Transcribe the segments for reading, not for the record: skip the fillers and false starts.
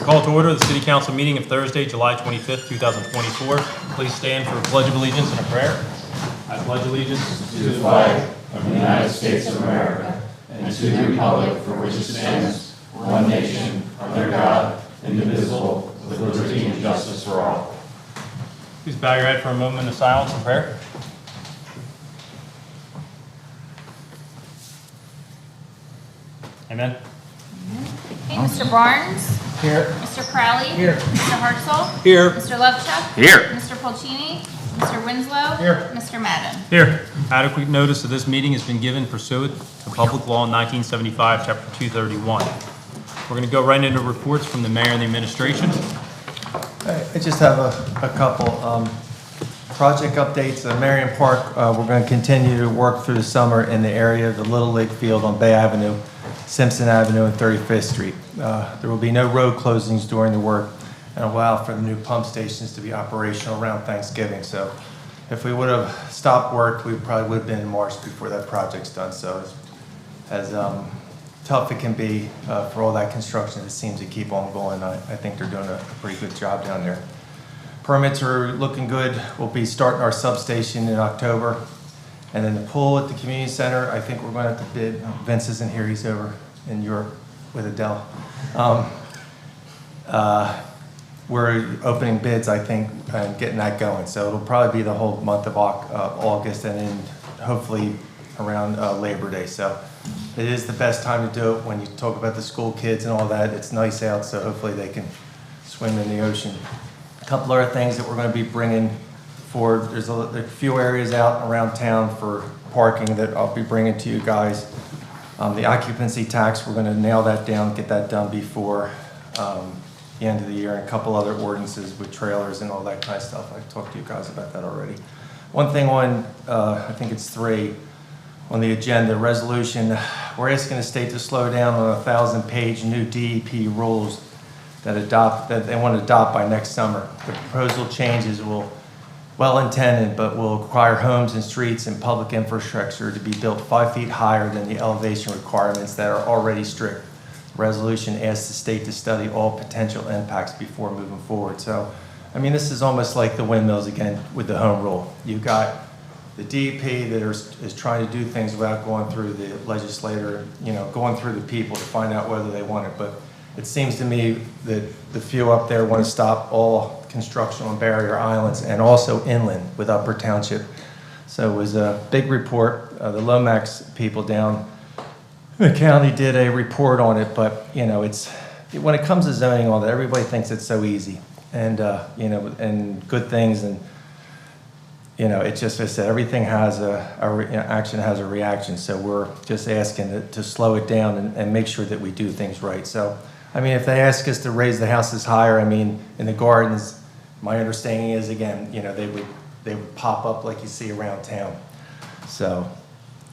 Call to order the City Council meeting of Thursday, July 25th, 2024. Please stand for a pledge of allegiance and a prayer. I pledge allegiance to the flag of the United States of America and to the republic for which it stands, one nation, under God, indivisible, with liberty and justice for all. Please bow your head for a moment of silence and prayer. Amen. Okay, Mr. Barnes. Here. Mr. Crowley. Here. Mr. Hartzell. Here. Mr. Lovechuck. Here. Mr. Pulcini. Mr. Winslow. Here. Mr. Madden. Here. Adequate notice of this meeting has been given pursuant to Public Law 1975, Chapter 231. We're going to go right into reports from the mayor and the administration. I just have a couple project updates. Marion Park, we're going to continue to work through the summer in the area of the Little League Field on Bay Avenue, Simpson Avenue, and 35th Street. There will be no road closings during the work and allow for the new pump stations to be operational around Thanksgiving. So if we would have stopped work, we probably would have been in March before that project's done. So as tough it can be for all that construction, it seems to keep on going. I think they're doing a pretty good job down there. Permits are looking good. We'll be starting our substation in October. And then the pool at the community center, I think we're going to have to bid. Vince isn't here, he's over in Europe with Adele. We're opening bids, I think, and getting that going. So it'll probably be the whole month of August and then hopefully around Labor Day. So it is the best time to do it when you talk about the school kids and all that. It's nice out, so hopefully they can swim in the ocean. A couple other things that we're going to be bringing forward. There's a few areas out around town for parking that I'll be bringing to you guys. The occupancy tax, we're going to nail that down, get that done before the end of the year, and a couple other ordinances with trailers and all that kind of stuff. I've talked to you guys about that already. One thing on, I think it's 3, on the agenda, resolution, we're asking the state to slow down on a 1,000-page new DEP rules that they want to adopt by next summer. The proposal changes will, well intended, but will require homes and streets and public infrastructure to be built 5 feet higher than the elevation requirements that are already strict. The resolution asks the state to study all potential impacts before moving forward. So, I mean, this is almost like the windmills again with the home rule. You've got the DEP that is trying to do things without going through the legislator, going through the people to find out whether they want it. But it seems to me that the few up there want to stop all construction on barrier islands and also inland with Upper Township. So it was a big report. The Lomax people down the county did a report on it, but it's when it comes to zoning and all that, everybody thinks it's so easy and and good things, and it's just, I said, everything has action has a reaction. So we're just asking to slow it down and make sure that we do things right. So I mean, if they ask us to raise the houses higher, I mean, in the gardens, my understanding is, again, they would pop up like you see around town. So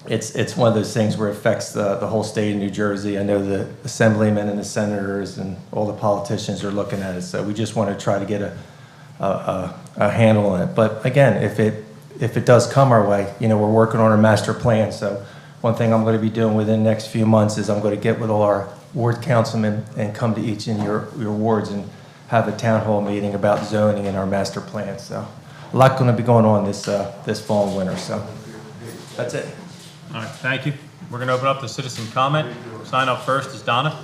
it's one of those things where it affects the whole state of New Jersey. I know the assemblymen and the senators and all the politicians are looking at it. So we just want to try to get a handle on it. But again, if it does come our way, we're working on our master plan. So one thing I'm going to be doing within the next few months is I'm going to get with all our ward councilmen and come to each in your wards and have a town hall meeting about zoning and our master plan. So a lot going to be going on this fall and winter. So that's it. All right, thank you. We're going to open up the citizen comment. Sign up first is Donna.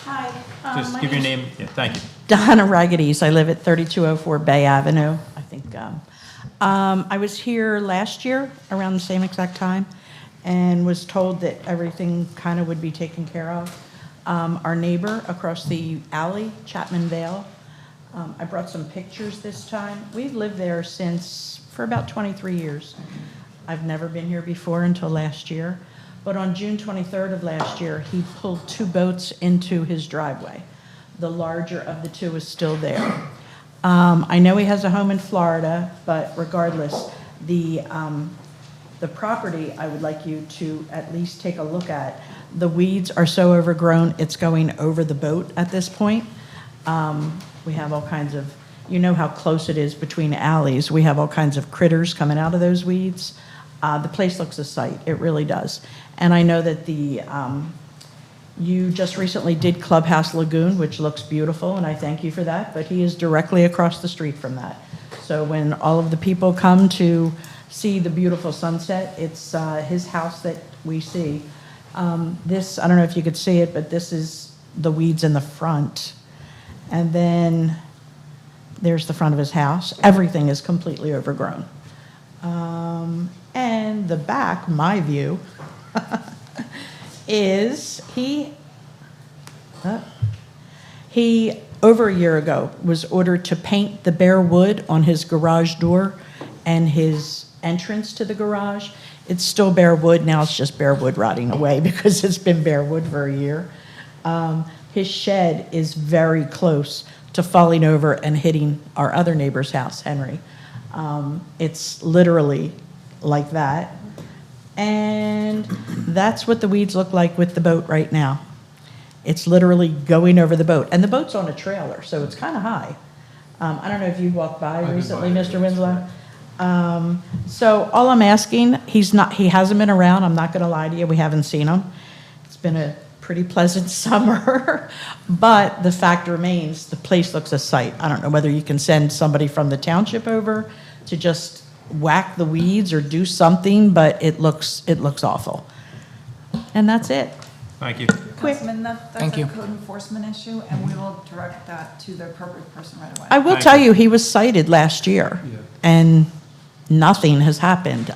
Hi. Just give your name. Yeah, thank you. Donna Raggedies. I live at 3204 Bay Avenue. I think I was here last year around the same exact time and was told that everything kind of would be taken care of. Our neighbor across the alley, Chapman Vale, I brought some pictures this time. We've lived there for about 23 years. I've never been here before until last year. But on June 23rd of last year, he pulled 2 boats into his driveway. The larger of the 2 is still there. I know he has a home in Florida, but regardless, the property I would like you to at least take a look at. The weeds are so overgrown, it's going over the boat at this point. We have all kinds of, how close it is between alleys. We have all kinds of critters coming out of those weeds. The place looks a sight, it really does. And I know that the You just recently did Clubhouse Lagoon, which looks beautiful, and I thank you for that, but he is directly across the street from that. So when all of the people come to see the beautiful sunset, it's his house that we see. This, I don't know if you could see it, but this is the weeds in the front. And then there's the front of his house. Everything is completely overgrown. And the back, my view, is he over a year ago was ordered to paint the bare wood on his garage door and his entrance to the garage. It's still bare wood, now it's just bare wood rotting away because it's been bare wood for a year. His shed is very close to falling over and hitting our other neighbor's house, Henry. It's literally like that. And that's what the weeds look like with the boat right now. It's literally going over the boat. And the boat's on a trailer, so it's kind of high. I don't know if you walked by recently, Mr. Winslow. So all I'm asking, he hasn't been around, I'm not going to lie to you, we haven't seen him. It's been a pretty pleasant summer, but the fact remains, the place looks a sight. I don't know whether you can send somebody from the township over to just whack the weeds or do something, but it looks awful. And that's it. Thank you. Quick. Councilman, that's Thank a you. code enforcement issue, and we will direct that to the appropriate person right away. I will Thank tell you. you, he was cited last year, and nothing has happened.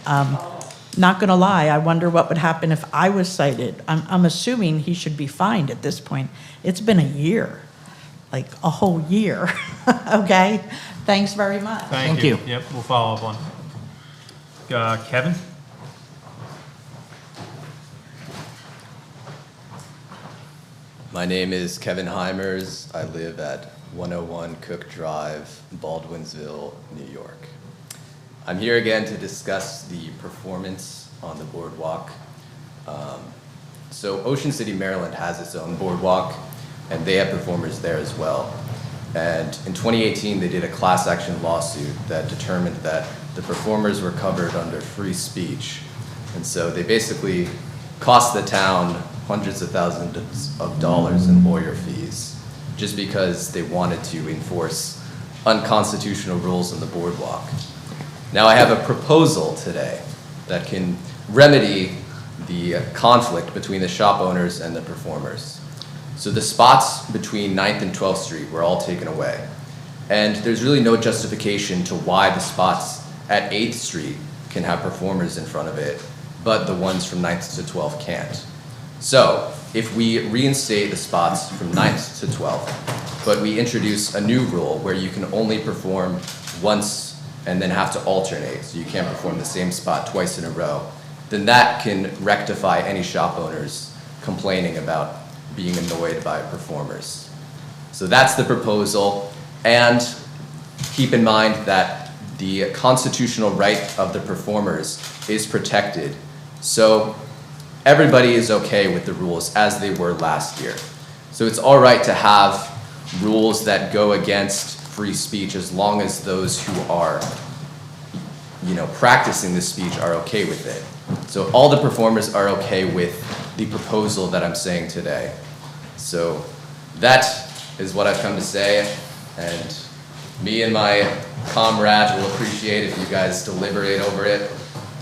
Not going to lie, I wonder what would happen if I was cited. I'm assuming he should be fined at this point. It's been a year, like a whole year. Okay? Thanks very much. Thank Thank you. you. Yep, we'll follow up on it. Kevin? My name is Kevin Heimers. I live at 101 Cook Drive, Baldwinsville, New York. I'm here again to discuss the performance on the boardwalk. So Ocean City, Maryland has its own boardwalk, and they have performers there as well. And in 2018, they did a class action lawsuit that determined that the performers were covered under free speech. And so they basically cost the town hundreds of thousands of dollars in lawyer fees just because they wanted to enforce unconstitutional rules on the boardwalk. Now I have a proposal today that can remedy the conflict between the shop owners and the performers. So the spots between 9th and 12th Street were all taken away. And there's really no justification to why the spots at 8th Street can have performers in front of it, but the ones from 9th to 12th can't. So if we reinstate the spots from 9th to 12th, but we introduce a new rule where you can only perform once and then have to alternate, so you can't perform the same spot twice in a row, then that can rectify any shop owners complaining about being annoyed by performers. So that's the proposal, and keep in mind that the constitutional right of the performers is protected. So everybody is okay with the rules as they were last year. So it's all right to have rules that go against free speech as long as those who are, practicing this speech are okay with it. So all the performers are okay with the proposal that I'm saying today. So that is what I've come to say, and me and my comrades will appreciate if you guys deliberate over it,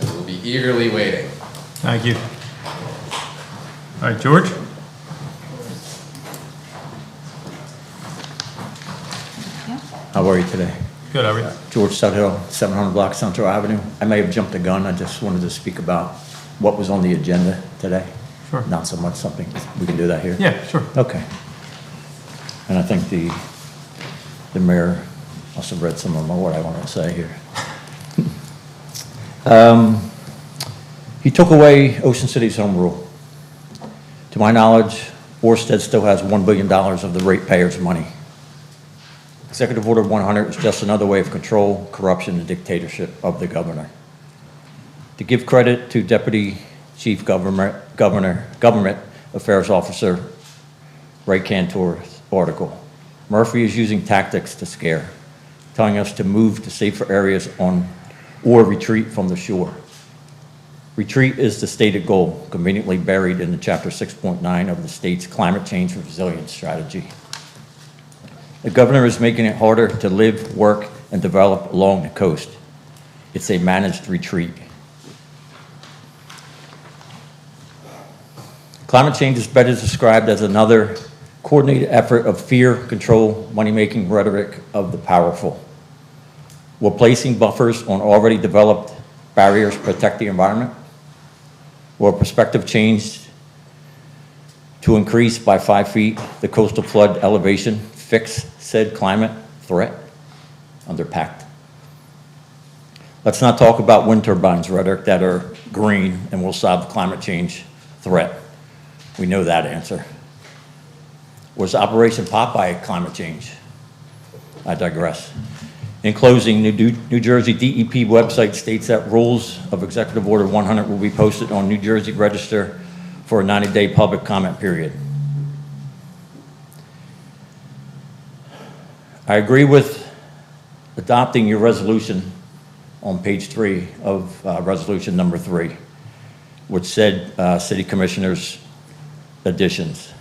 and we'll be eagerly waiting. Thank you. All right, George? How are you today? Good, how are you? George Sudhill, 700 Block Central Avenue. I may have jumped the gun. I just wanted to speak about what was on the agenda today. Sure. Not so much something, we can do that here? Yeah, sure. Okay. And I think the mayor must have read some of what I wanted to say here. He took away Ocean City's home rule. To my knowledge, Orsted still has $1 billion of the ratepayers' money. Executive Order 100 is just another way of control, corruption, and dictatorship of the governor. To give credit to Deputy Chief Government Affairs Officer Ray Cantor's article, Murphy is using tactics to scare, telling us to move to safer areas or retreat from the shore. Retreat is the stated goal, conveniently buried in the Chapter 6.9 of the state's Climate Change Resilience Strategy. The governor is making it harder to live, work, and develop along the coast. It's a managed retreat. Climate change is better described as another coordinated effort of fear, control, money-making rhetoric of the powerful. We're placing buffers on already developed barriers to protect the environment. Will perspective change to increase by 5 feet the coastal flood elevation fix said climate threat under pact? Let's not talk about wind turbines rhetoric that are green and will solve the climate change threat. We know that answer. Was Operation Popeye climate change? I digress. In closing, the New Jersey DEP website states that rules of Executive Order 100 will be posted on New Jersey Register for a 90-day public comment period. I agree with adopting your resolution on page 3 of resolution number 3, which said city commissioners additions.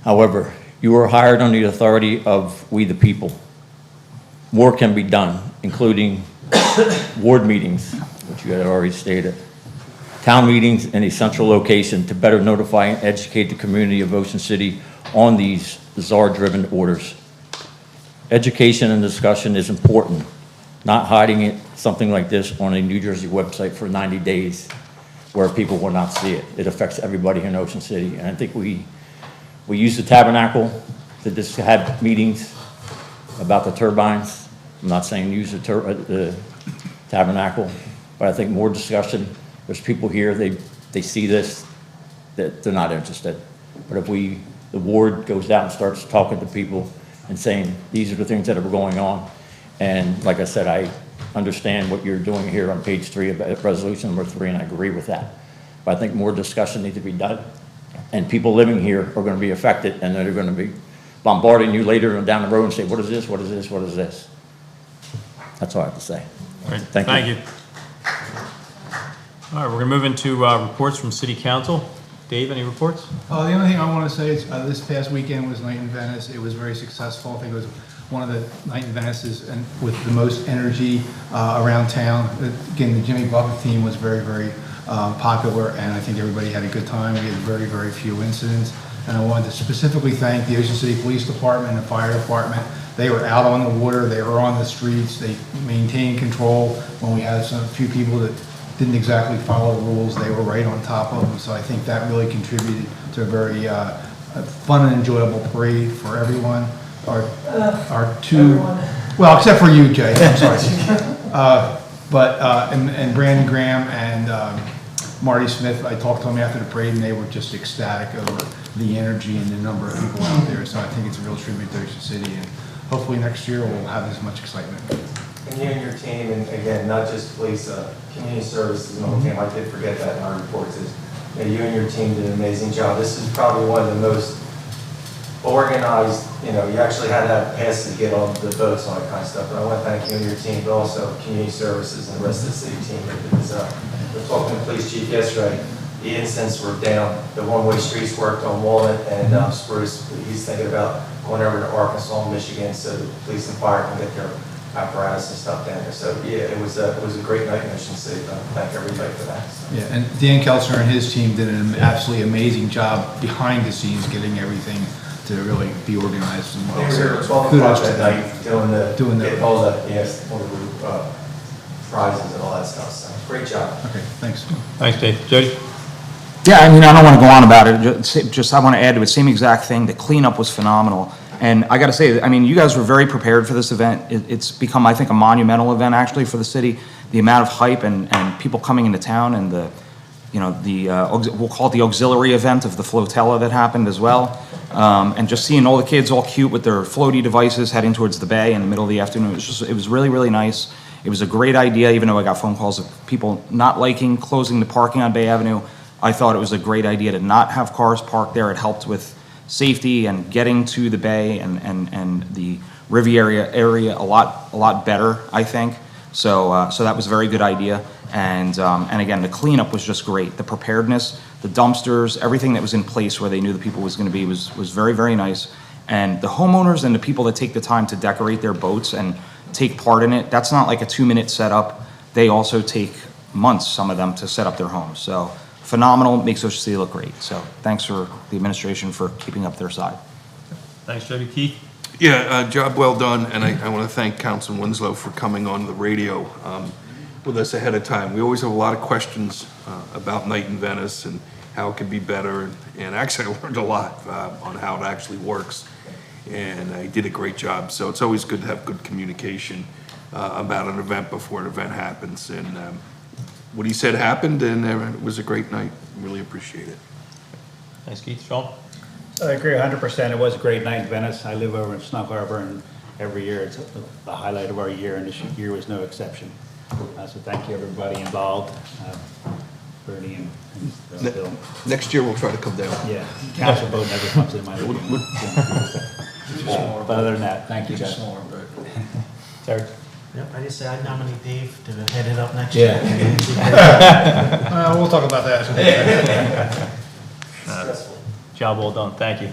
However, you were hired under the authority of we the people. More can be done, including ward meetings, which you had already stated, town meetings in a central location to better notify and educate the community of Ocean City on these czar-driven orders. Education and discussion is important, not hiding it, something like this on a New Jersey website for 90 days where people will not see it. It affects everybody in Ocean City. And I think we use the tabernacle to just have meetings about the turbines. I'm not saying use the tabernacle, but I think more discussion. There's people here, they see this, that they're not interested. But if the ward goes out and starts talking to people and saying, these are the things that are going on. And like I said, I understand what you're doing here on page 3 of resolution number 3, and I agree with that. But I think more discussion needs to be done. And people living here are going to be affected, and they're going to be bombarding you later and down the road and say, what is this, what is this, what is this? That's all I have to say. All right, Thank you. All right, we're going to move into reports from City Council. Dave, any reports? The only thing I want to say is this past weekend was Night in Venice. It was very successful. I think it was one of the Night in Venice's and with the most energy around town. Again, the Jimmy Buffett team was very, very popular, and I think everybody had a good time. We had very, very few incidents. And I wanted to specifically thank the Ocean City Police Department and Fire Department. They were out on the water, they were on the streets, they maintained control. When we had a few people that didn't exactly follow the rules, they were right on top of them. So I think that really contributed to a very fun and enjoyable parade for everyone. Our two, well, except for you, Jay, I'm sorry. And Brandon Graham and Marty Smith, I talked to them after the parade, and they were just ecstatic over the energy and the number of people out there. So I think it's a real tribute to Ocean City, and hopefully next year we'll have as much excitement. And you and your team, and again, not just police, community services and the whole team, I did forget that in our reports, is you and your team did an amazing job. This is probably one of the most organized, you actually had to have passes to get on the boats and all that kind of stuff. But I want to thank you and your team, but also community services and the rest of the city team. Because we were talking to the police chief yesterday, the incidents were down. The one-way streets worked on Walnut and Spruce. He's thinking about going over to Arkansas and Michigan so the police and fire can get their apparatus and stuff down there. So yeah, it was a great night in Ocean City. Thank everybody for that. So. Yeah, and Dan Kelser and his team did an absolutely amazing job behind the scenes, getting everything to really be organized and well. They were 12 o'clock that night doing getting all the prizes and all that stuff. So great job. Okay, thanks. Thanks, Dave. Jody? Yeah, I mean, I don't want to go on about it. Just I want to add to it, same exact thing. The cleanup was phenomenal. And I got to say, I mean, you guys were very prepared for this event. It's become, I think, a monumental event actually for the city. The amount of hype and people coming into town, and we'll call it the auxiliary event of the flotilla that happened as well. And just seeing all the kids all cute with their floaty devices heading towards the bay in the middle of the afternoon. It was really, really nice. It was a great idea, even though I got phone calls of people not liking closing the parking on Bay Avenue. I thought it was a great idea to not have cars parked there. It helped with safety and getting to the bay and the Riviera area a lot better, I think. So that was a very good idea. And again, the cleanup was just great. The preparedness, the dumpsters, everything that was in place where they knew the people was gonna be was very, very nice. And the homeowners and the people that take the time to decorate their boats and take part in it, that's not like a 2-minute setup. They also take months, some of them, to set up their homes. So phenomenal, makes Ocean City look great. So thanks for the administration for keeping up their side. Thanks, Jody. Keith? Yeah, job well done, and I want to thank Councilman Winslow for coming on the radio with us ahead of time. We always have a lot of questions about Night in Venice and how it could be better, and actually I learned a lot on how it actually works, and I did a great job. So it's always good to have good communication about an event before an event happens, and what he said happened, and it was a great night. Really appreciate it. Thanks, Keith. Sean? I agree 100%. It was a great night in Venice. I live over in Snug Harbor, and every year it's the highlight of our year, and this year was no exception. So thank you, everybody involved, Bernie and Bill. Next year we'll try to come down. Yeah, council boat never comes in my living room. But other than that, thank you guys. Terry? Yep, I just say I nominate Dave to head it up next Yeah. year. We'll talk about that. Job well done. Thank you.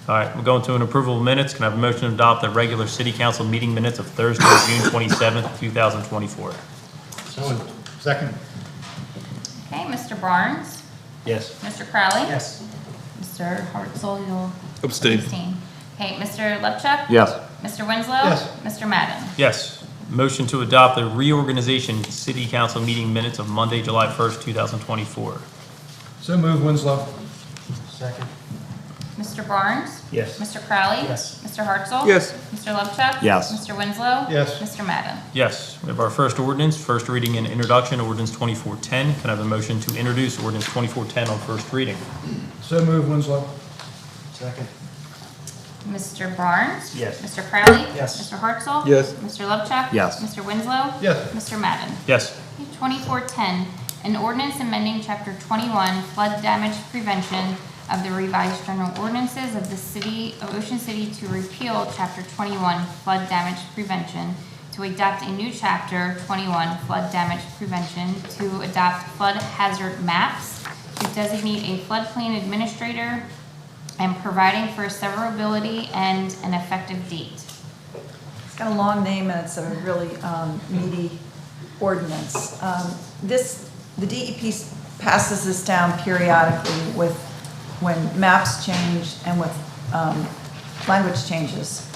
All right, we're going to an approval of minutes. Can I have a motion to adopt the regular city council meeting minutes of Thursday, June 27th, 2024? So, second. Okay, Mr. Barnes? Yes. Mr. Crowley? Yes. Mr. Hartzell, you'll Abstain. abstain. Okay, Mr. Lepchuk? Yes. Mr. Winslow? Yes. Mr. Madden? Yes. Motion to adopt the reorganization city council meeting minutes of Monday, July 1st, 2024. So move, Winslow. Second. Mr. Barnes? Yes. Mr. Crowley? Yes. Mr. Hartzell? Yes. Mr. Lepchuk? Yes. Mr. Winslow? Yes. Mr. Madden? Yes. We have our first ordinance, first reading and introduction, ordinance 2410. Can I have a motion to introduce ordinance 2410 on first reading? So move, Winslow. Second. Mr. Barnes? Yes. Mr. Crowley? Yes. Mr. Hartzell? Yes. Mr. Lepchuk? Yes. Mr. Winslow? Yes. Mr. Madden? Yes. 2410, an ordinance amending Chapter 21 flood damage prevention of the revised general ordinances of the City of Ocean City to repeal Chapter 21 flood damage prevention, to adopt a new Chapter 21 flood damage prevention, to adopt flood hazard maps, to designate a floodplain administrator, and providing for severability and an effective date. It's got a long name and it's a really meaty ordinance. The DEP passes this down periodically with, when maps change and with language changes.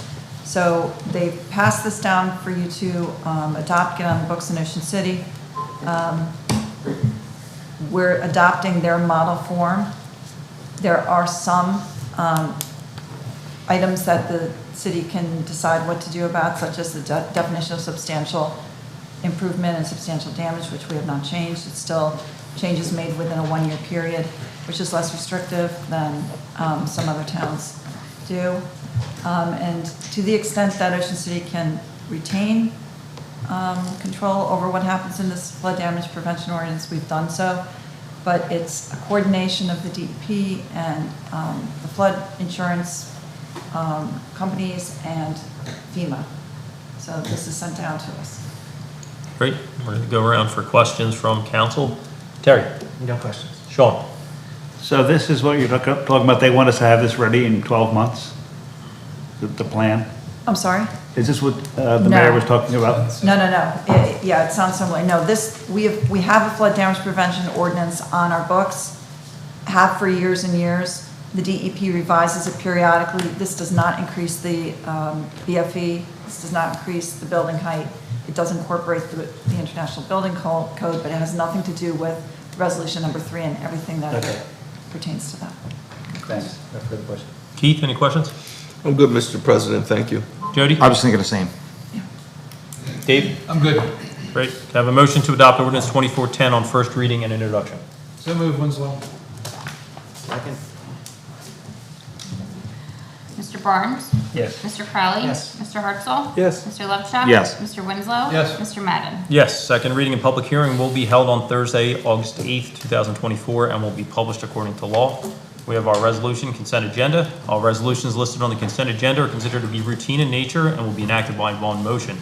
So they passed this down for you to adopt, get on the books in Ocean City. We're adopting their model form. There are some items that the city can decide what to do about, such as the definition of substantial improvement and substantial damage, which we have not changed. It's still changes made within a 1-year period, which is less restrictive than some other towns do. And to the extent that Ocean City can retain control over what happens in this flood damage prevention ordinance, we've done so. But it's a coordination of the DEP and the flood insurance companies and FEMA. So this is sent down to us. Great. We're going to go around for questions from council. Terry? No questions. Sean? So this is what you're talking about, they want us to have this ready in 12 months? The plan? I'm sorry? Is this what the mayor was talking about? No. Yeah, it sounds similar. No, we have a flood damage prevention ordinance on our books, have for years and years. The DEP revises it periodically. This does not increase the BFE. This does not increase the building height. It does incorporate the International Building Code, but it has nothing to do with resolution number 3 and everything that pertains to that. Thanks. No further questions. Keith, any questions? I'm good, Mr. President, thank you. Jody? I was thinking the same. Dave? I'm good. Great. Can I have a motion to adopt ordinance 2410 on first reading and introduction? So move, Winslow. Second. Mr. Barnes? Yes. Mr. Crowley? Yes. Mr. Hartzell? Yes. Mr. Lepchuk? Yes. Mr. Winslow? Yes. Mr. Madden? Yes. Second reading and public hearing will be held on Thursday, August 8th, 2024, and will be published according to law. We have our resolution consent agenda. All resolutions listed on the consent agenda are considered to be routine in nature and will be enacted by one motion.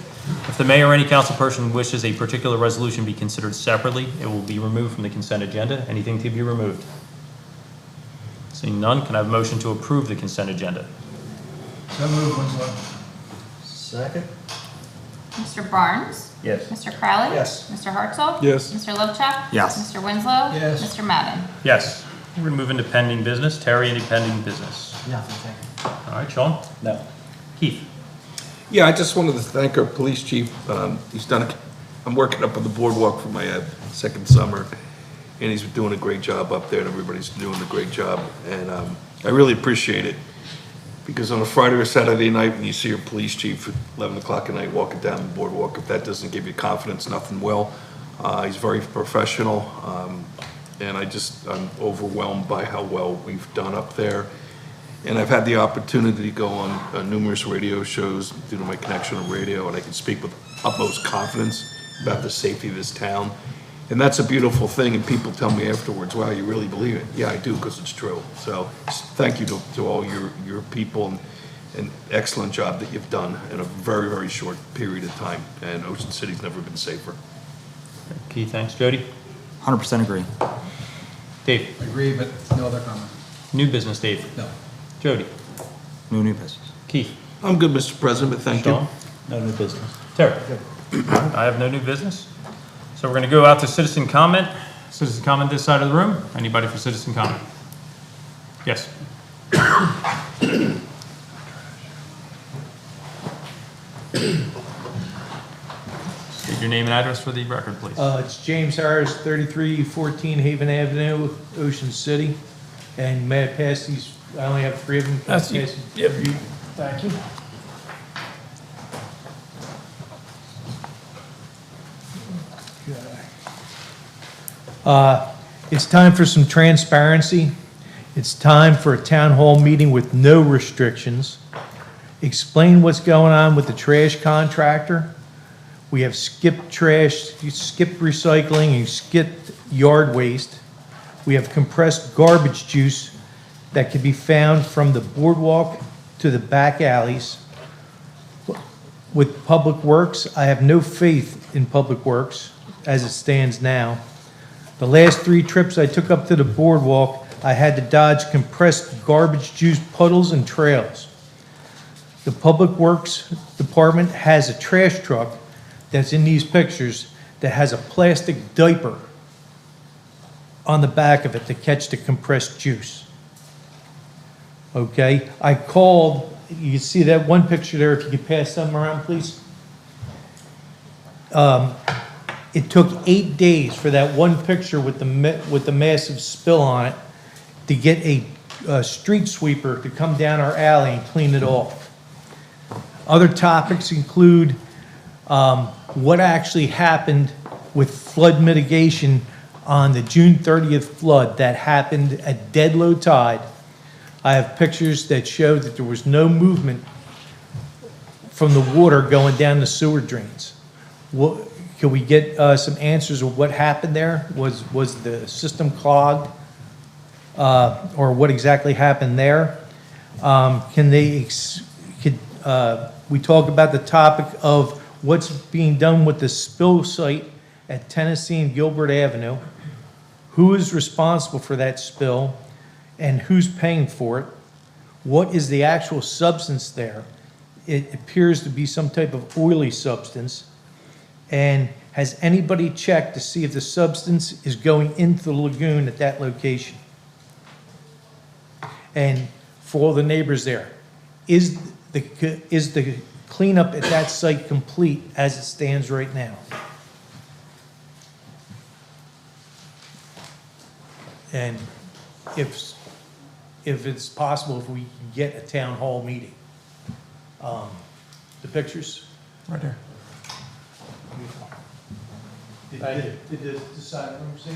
If the mayor or any council person wishes a particular resolution be considered separately, it will be removed from the consent agenda. Anything to be removed? Seeing none, can I have a motion to approve the consent agenda? So moved, Winslow. Second? Mr. Barnes? Yes. Mr. Crowley? Yes. Mr. Hartzell? Yes. Mr. Lubchak? Yes. Mr. Winslow? Yes. Mr. Madden? Yes. We're going to move into pending business. Terry, any pending business? Nothing, thank you. All right, Sean? No. Keith? Yeah, I just wanted to thank our police chief. I'm working up on the boardwalk for my second summer, and he's doing a great job up there, and everybody's doing a great job. And I really appreciate it, because on a Friday or Saturday night, when you see your police chief at 11 o'clock at night walking down the boardwalk, if that doesn't give you confidence, nothing will. He's very professional, and I'm overwhelmed by how well we've done up there. And I've had the opportunity to go on numerous radio shows due to my connection on radio, and I can speak with utmost confidence about the safety of this town. And that's a beautiful thing, and people tell me afterwards, wow, you really believe it? Yeah, I do, because it's true. So thank you to all your people, and an excellent job that you've done in a very, very short period of time. And Ocean City's never been safer. Keith, thanks. Jody? 100% agree. Dave? Agree, but no other comment. New business, Dave? No. Jody? No new business. Keith? I'm good, Mr. President, but thank you. Sean? No new business. Terry? I have no new business. So we're going to go out to citizen comment. Citizen comment this side of the room. Anybody for citizen comment? Yes. State your name and address for the record, please. It's James Harris, 3314 Haven Avenue, Ocean City. And may I pass these, I only have 3 of them. That's you. Yep. Thank you. It's time for some transparency. It's time for a town hall meeting with no restrictions. Explain what's going on with the trash contractor. We have skipped trash, skipped recycling, and skipped yard waste. We have compressed garbage juice that can be found from the boardwalk to the back alleys. With Public Works, I have no faith in Public Works as it stands now. The last 3 trips I took up to the boardwalk, I had to dodge compressed garbage juice puddles and trails. The Public Works Department has a trash truck that's in these pictures that has a plastic diaper on the back of it to catch the compressed juice. Okay, I called, you can see that one picture there, if you could pass them around, please. It took 8 days for that one picture with the massive spill on it to get a street sweeper to come down our alley and clean it off. Other topics include what actually happened with flood mitigation on the June 30th flood that happened at dead low tide. I have pictures that show that there was no movement from the water going down the sewer drains. Can we get some answers of what happened there? Was the system clogged? Or what exactly happened there? We talk about the topic of what's being done with the spill site at Tennessee and Gilbert Avenue. Who is responsible for that spill and who's paying for it? What is the actual substance there? It appears to be some type of oily substance. And has anybody checked to see if the substance is going into the lagoon at that location? And for all the neighbors there, is the cleanup at that site complete as it stands right now? And if it's possible, if we can get a town hall meeting. The pictures? Right there. Did the side room see?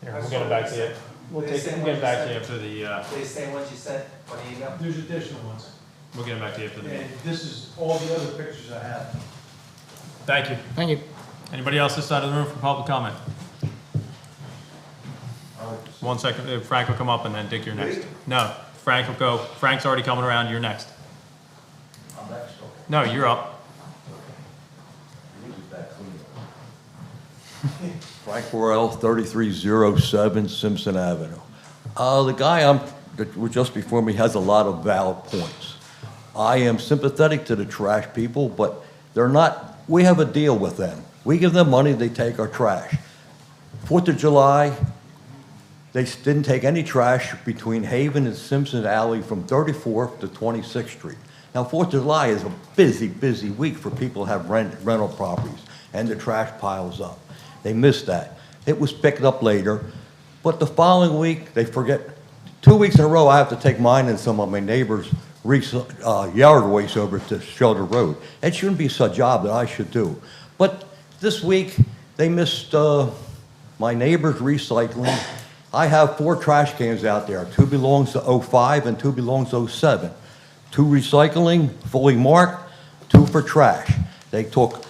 Here, we'll get it back to you. We'll get it back to you after the, They say what you said, what do you got? There's additional ones. we'll get it back to you after the And meeting. this is all the other pictures I have. Thank you. Thank you. Anybody else this side of the room for public comment? All 1 second, Frank will come up and then Dick, you're next. No, Frank will go, Frank's already coming around, you're next. I'm next, okay. No, you're up. You use that clean. Frank Worrell, 3307 Simpson Avenue. The guy that was just before me has a lot of valid points. I am sympathetic to the trash people, but they're not, we have a deal with them. We give them money, they take our trash. 4th of July, they didn't take any trash between Haven and Simpson Alley from 34th to 26th Street. Now, 4th of July is a busy, busy week for people who have rental properties, and the trash piles up. They missed that. It was picked up later, but the following week, they forget. 2 weeks in a row, I have to take mine and some of my neighbors' yard waste over to Shelter Road. It shouldn't be such a job that I should do. But this week, they missed my neighbor's recycling. I have 4 trash cans out there. 2 belongs to 05 and 2 belongs to 07. 2 recycling, fully marked, 2 for trash. They took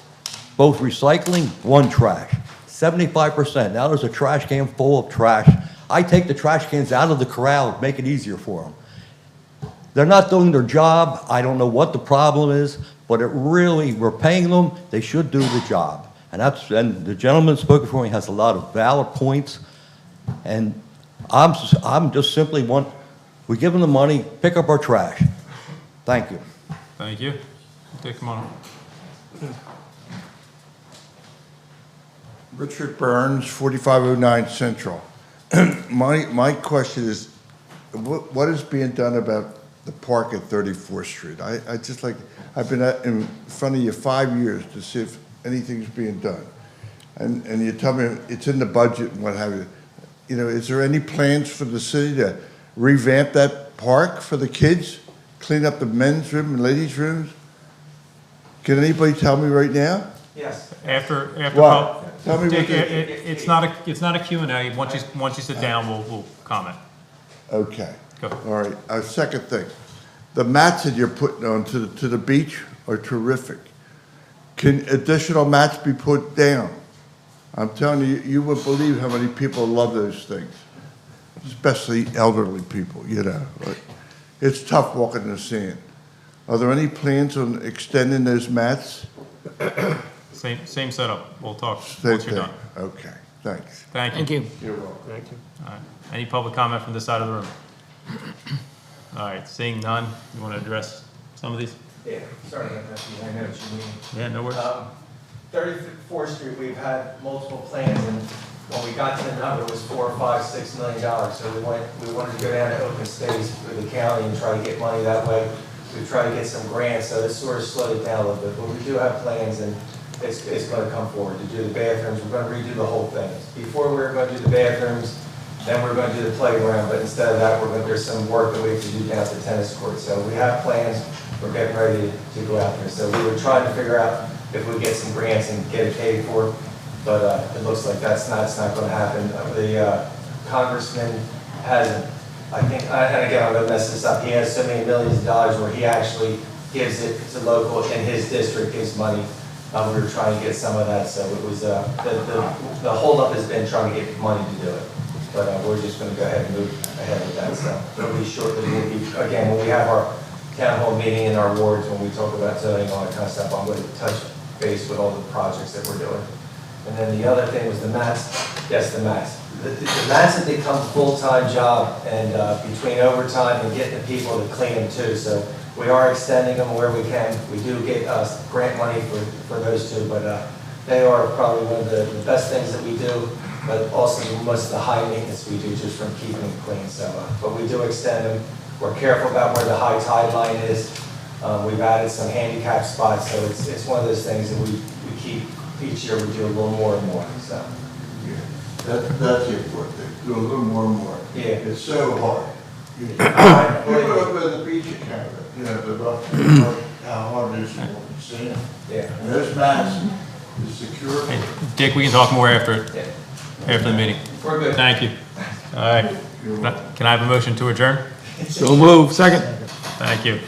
both recycling, 1 trash. 75%. Now there's a trash can full of trash. I take the trash cans out of the corral, make it easier for them. They're not doing their job. I don't know what the problem is, but it really, we're paying them. They should do the job. And the gentleman spoken for me has a lot of valid points. And I'm just simply we give them the money, pick up our trash. Thank you. Thank you. Dick, come on up. Richard Burns, 4509 Central. My question is, what is being done about the park at 34th Street? I've been in front of you 5 years to see if anything's being done. And you tell me it's in the budget and what have you. You know, is there any plans for the city to revamp that park for the kids? Clean up the men's room and ladies' rooms? Can anybody tell me right now? Yes. After, What? Tell me Dick, what the- it's not a Q&A. Once you sit down, we'll comment. Okay. Go. All right. Second thing, the mats that you're putting on to the beach are terrific. Can additional mats be put down? I'm telling you, you would believe how many people love those things, especially elderly people, you know. Like, it's tough walking in the sand. Are there any plans on extending those mats? Same setup. We'll talk Same once you're thing. done. Okay, thanks. Thank you. Thank you. You're welcome. Thank you. All right. Any public comment from this side of the room? All right, seeing none, you want to address some of these? Yeah, sorry about that, I know what you mean. Yeah, no worries. 34th Street, we've had multiple plans, and when we got to the number, it was $4, $5, $6 million. So we wanted to go down to open space with the county and try to get money that way. We tried to get some grants, so this sort of slowed it down a little bit. But we do have plans, and it's going to come forward to do the bathrooms. We're going to redo the whole thing. Before we were going to do the bathrooms, then we're going to do the playground, but instead of that, there's some work that we have to do down at the tennis court. So we have plans. We're getting ready to go out there. So we were trying to figure out if we get some grants and get it paid for, but it looks like it's not going to happen. The congressman has, I think, and again, I'm going to mess this up, he has so many millions of dollars where he actually gives it to local, in his district, gives money. We were trying to get some of that, so it was, the holdup has been trying to get money to do it. But we're just going to go ahead and move ahead with that, so it'll be shortly. Again, when we have our town hall meeting in our wards, when we talk about zoning, all that kind of stuff, I'm going to touch base with all the projects that we're doing. And then the other thing was the mats. Yes, the mats. The mats have become a full-time job, and between overtime and getting the people to clean them too. So we are extending them where we can. We do get grant money for those two, but they are probably one of the best things that we do, but also most of the high maintenance we do just from keeping them clean. So, but we do extend them. We're careful about where the high tide line is. We've added some handicap spots, so it's one of those things that we keep, each year we do a little more and more, so. Yeah, that's the important thing, do a little more and more. Yeah. It's so hard. You know, up at the beach in Canada, you know, how hard it is to walk in sand. Yeah. And those mats is secure. Hey, Dick, we can talk more after Yeah. the meeting. We're good. Thank you. All right. Can I have a motion to adjourn? So move. Second. Thank you.